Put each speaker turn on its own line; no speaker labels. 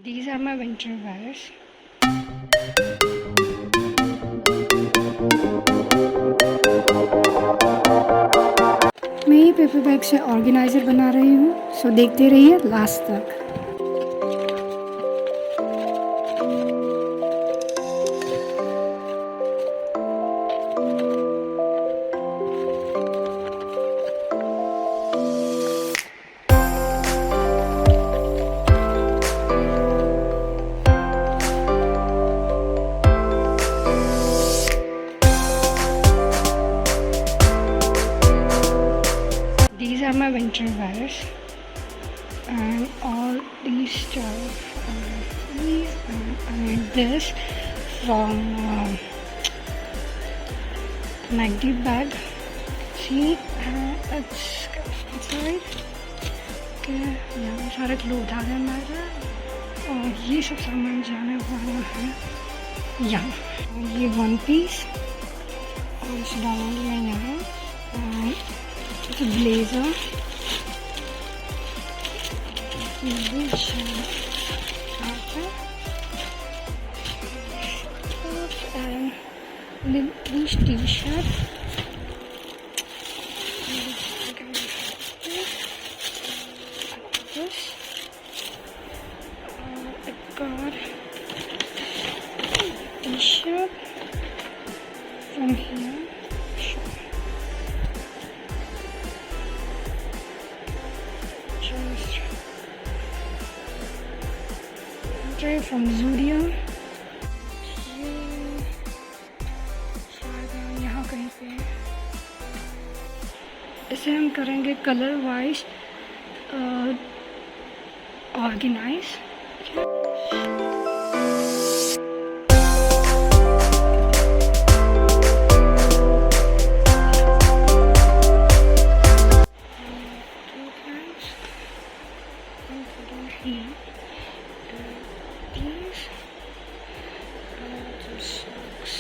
These are my winter wears. मैं ये paper bag से ऑर्गेनाइजर बना रही हूँ, सो देखते रहिए लास्ट तक। These are my winter wears, and all these stuff. I made this from Magdi bag. See, it's inside. Okay, यहाँ सारे क्लोथ आ गए मेरे, और ये सब सामान जाने वाला है यहाँ। ये वन पीस, और इसे डालूंगी मैं यहाँ। It's a blazer, and this t-shirt. I got t-shirt from here. From Zudio. यहाँ कहीं पे इसे हम करेंगे colour wise organise. These are the socks.